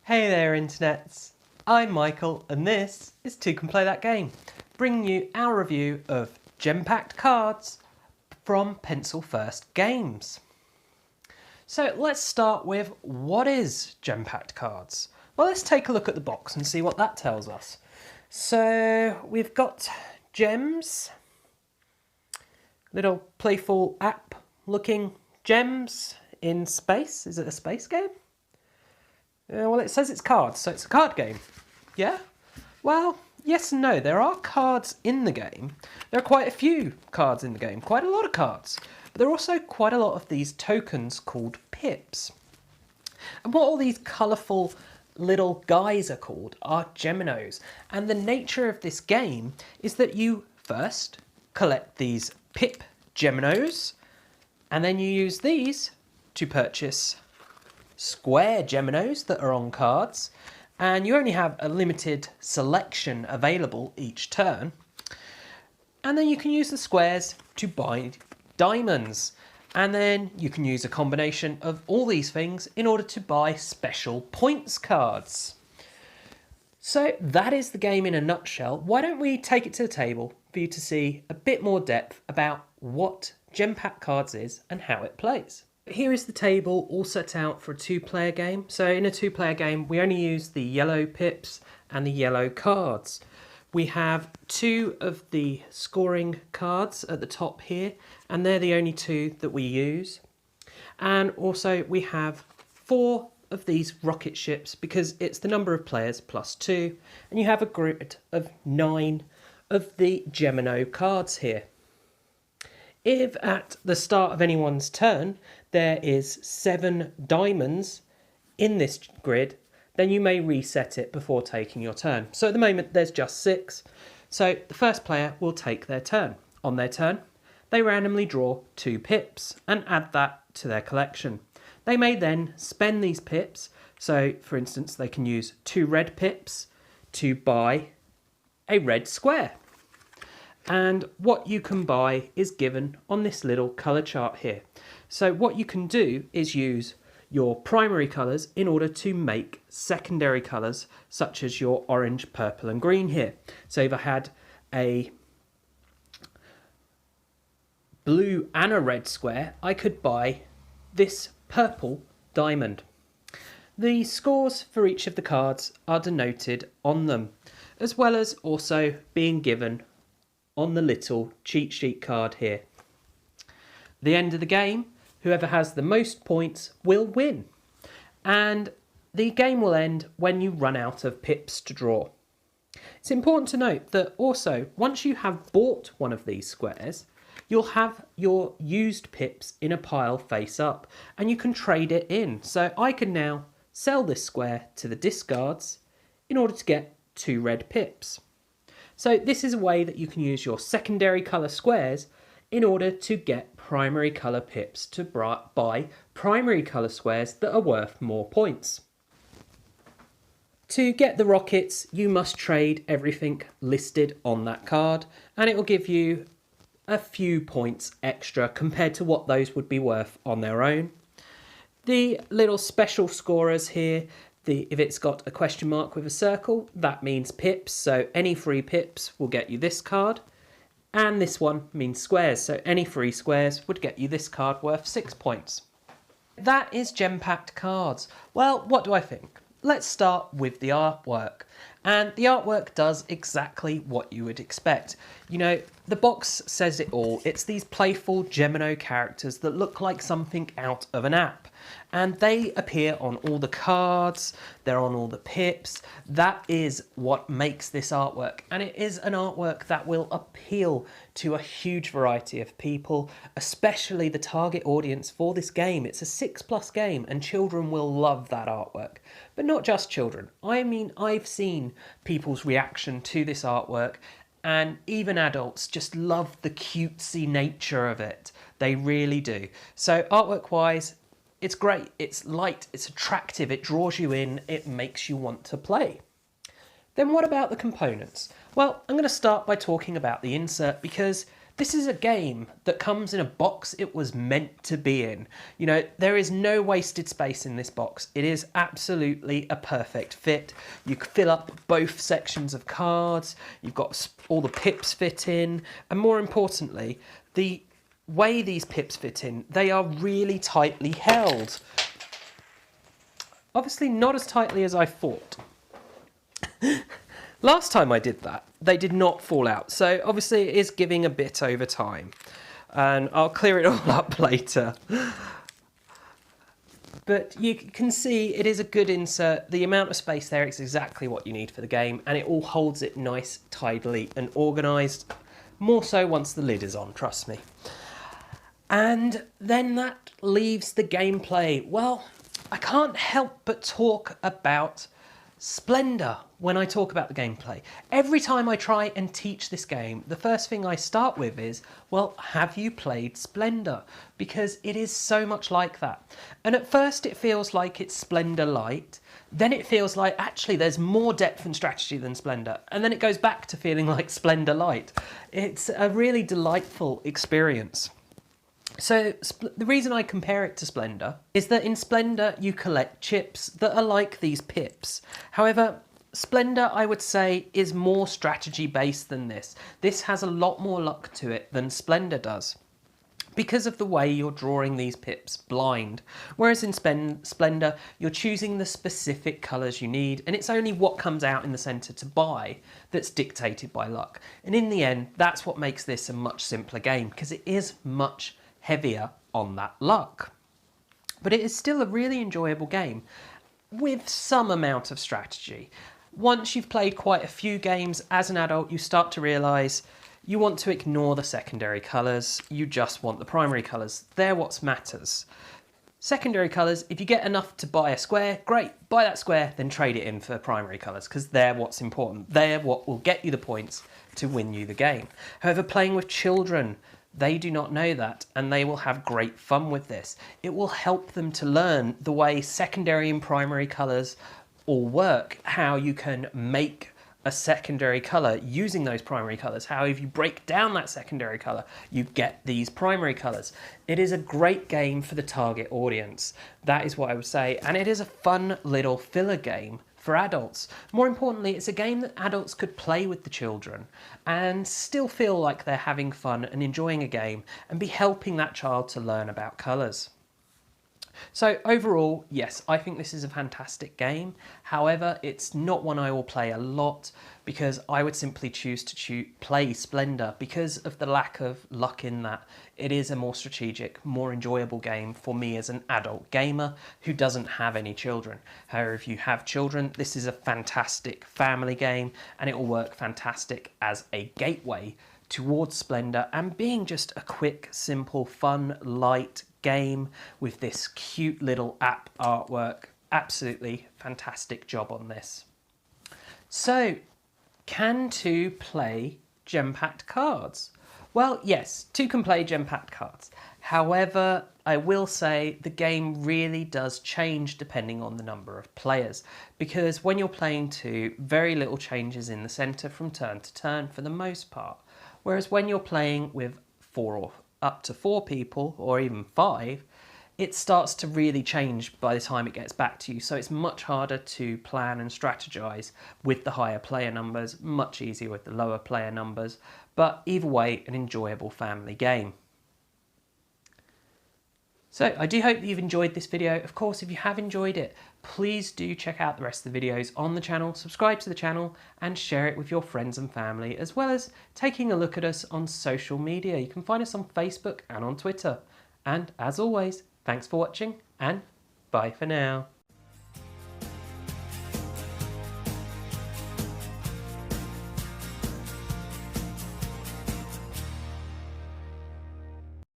Hey there internets, I'm Michael and this is Toucan Play That Game, bringing you our review of Gempacked Cards from Pencil First Games. So let's start with what is Gempacked Cards? Well, let's take a look at the box and see what that tells us. So we've got gems, little playful app looking gems in space. Is it a space game? Well, it says it's cards, so it's a card game. Yeah? Well, yes and no. There are cards in the game. There are quite a few cards in the game, quite a lot of cards. But there are also quite a lot of these tokens called pips. And what all these colourful little guys are called are Geminos. And the nature of this game is that you first collect these pip Geminos, and then you use these to purchase square Geminos that are on cards, and you only have a limited selection available each turn. And then you can use the squares to buy diamonds, and then you can use a combination of all these things in order to buy special points cards. So that is the game in a nutshell. Why don't we take it to the table for you to see a bit more depth about what Gempacked Cards is and how it plays. Here is the table all set out for a two-player game. So in a two-player game, we only use the yellow pips and the yellow cards. We have two of the scoring cards at the top here, and they're the only two that we use. And also we have 4 of these rocket ships because it's the number of players plus 2, and you have a grid of 9 of the Gemino cards here. If at the start of anyone's turn there is 7 diamonds in this grid, then you may reset it before taking your turn. So at the moment there's just 6. So the first player will take their turn. On their turn, they randomly draw 2 pips and add that to their collection. They may then spend these pips. So for instance, they can use 2 red pips to buy a red square. And what you can buy is given on this little colour chart here. So what you can do is use your primary colours in order to make secondary colours, such as your orange, purple and green here. So if I had a blue and a red square, I could buy this purple diamond. The scores for each of the cards are denoted on them, as well as also being given on the little cheat sheet card here. At the end of the game, whoever has the most points will win. And the game will end when you run out of pips to draw. It's important to note that also, once you have bought one of these squares, you'll have your used pips in a pile face up, and you can trade it in. So I can now sell this square to the discards in order to get 2 red pips. So this is a way that you can use your secondary colour squares in order to get primary colour pips to buy primary colour squares that are worth more points. To get the rockets, you must trade everything listed on that card, and it will give you a few points extra compared to what those would be worth on their own. The little special scorers here, if it's got a question mark with a circle, that means pips, so any free pips will get you this card. And this one means squares, so any free squares would get you this card worth 6 points. That is Gempacked Cards. Well, what do I think? Let's start with the artwork. And the artwork does exactly what you would expect. You know, the box says it all. It's these playful Gemino characters that look like something out of an app. And they appear on all the cards, they're on all the pips. That is what makes this artwork. And it is an artwork that will appeal to a huge variety of people, especially the target audience for this game. It's a 6+ game and children will love that artwork. But not just children. I mean, I've seen people's reaction to this artwork, and even adults just love the cutesy nature of it. They really do. So artwork wise, it's great, it's light, it's attractive, it draws you in, it makes you want to play. Then what about the components? Well, I'm going to start by talking about the insert because This is a game that comes in a box it was meant to be in. You know, there is no wasted space in this box. It is absolutely a perfect fit. You can fill up both sections of cards. You've got all the pips fit in. And more importantly, the way these pips fit in, they are really tightly held. Obviously not as tightly as I thought. Last time I did that, they did not fall out. So obviously it is giving a bit over time. And I'll clear it all up later. But you can see it is a good insert. The amount of space there is exactly what you need for the game. And it all holds it nice, tidily and organised. More so once the lid is on, trust me. And then that leaves the gameplay. Well, I can't help but talk about Splendor when I talk about the gameplay. Every time I try and teach this game, the first thing I start with is, well, have you played Splendor? Because it is so much like that. And at first it feels like it's Splendor Light, then it feels like actually there's more depth and strategy than Splendor, and then it goes back to feeling like Splendor Light. It's a really delightful experience. So the reason I compare it to Splendor is that in Splendor you collect chips that are like these pips. However, Splendor, I would say, is more strategy based than this. This has a lot more luck to it than Splendor does, because of the way you're drawing these pips blind. Whereas in Splendor, you're choosing the specific colours you need, and it's only what comes out in the centre to buy that's dictated by luck. And in the end, that's what makes this a much simpler game, because it is much heavier on that luck. But it is still a really enjoyable game with some amount of strategy. Once you've played quite a few games as an adult, you start to realise you want to ignore the secondary colours, you just want the primary colours. They're what matters. Secondary colours, if you get enough to buy a square, great, buy that square, then trade it in for primary colours, because they're what's important. They're what will get you the points to win you the game. However, playing with children, they do not know that, and they will have great fun with this. It will help them to learn the way secondary and primary colours all work, how you can make a secondary colour using those primary colours, how if you break down that secondary colour, you get these primary colours. It is a great game for the target audience. That is what I would say, and it is a fun little filler game for adults. More importantly, it's a game that adults could play with the children and still feel like they're having fun and enjoying a game and be helping that child to learn about colours. So overall, yes, I think this is a fantastic game. However, it's not one I will play a lot because I would simply choose to play Splendor because of the lack of luck in that. It is a more strategic, more enjoyable game for me as an adult gamer who doesn't have any children. However, if you have children, this is a fantastic family game and it will work fantastic as a gateway towards Splendor and being just a quick, simple, fun, light game with this cute little app artwork. Absolutely fantastic job on this. So, can 2 play Gempacked Cards? Well, yes, 2 can play Gempacked Cards. However, I will say the game really does change depending on the number of players, because when you're playing 2, very little changes in the centre from turn to turn for the most part. Whereas when you're playing with 4 or up to 4 people, or even 5, it starts to really change by the time it gets back to you. So it's much harder to plan and strategize with the higher player numbers, much easier with the lower player numbers. But either way, an enjoyable family game. So I do hope that you've enjoyed this video. Of course, if you have enjoyed it, please do check out the rest of the videos on the channel, subscribe to the channel and share it with your friends and family, as well as taking a look at us on social media. You can find us on Facebook and on Twitter. And as always, thanks for watching and bye for now.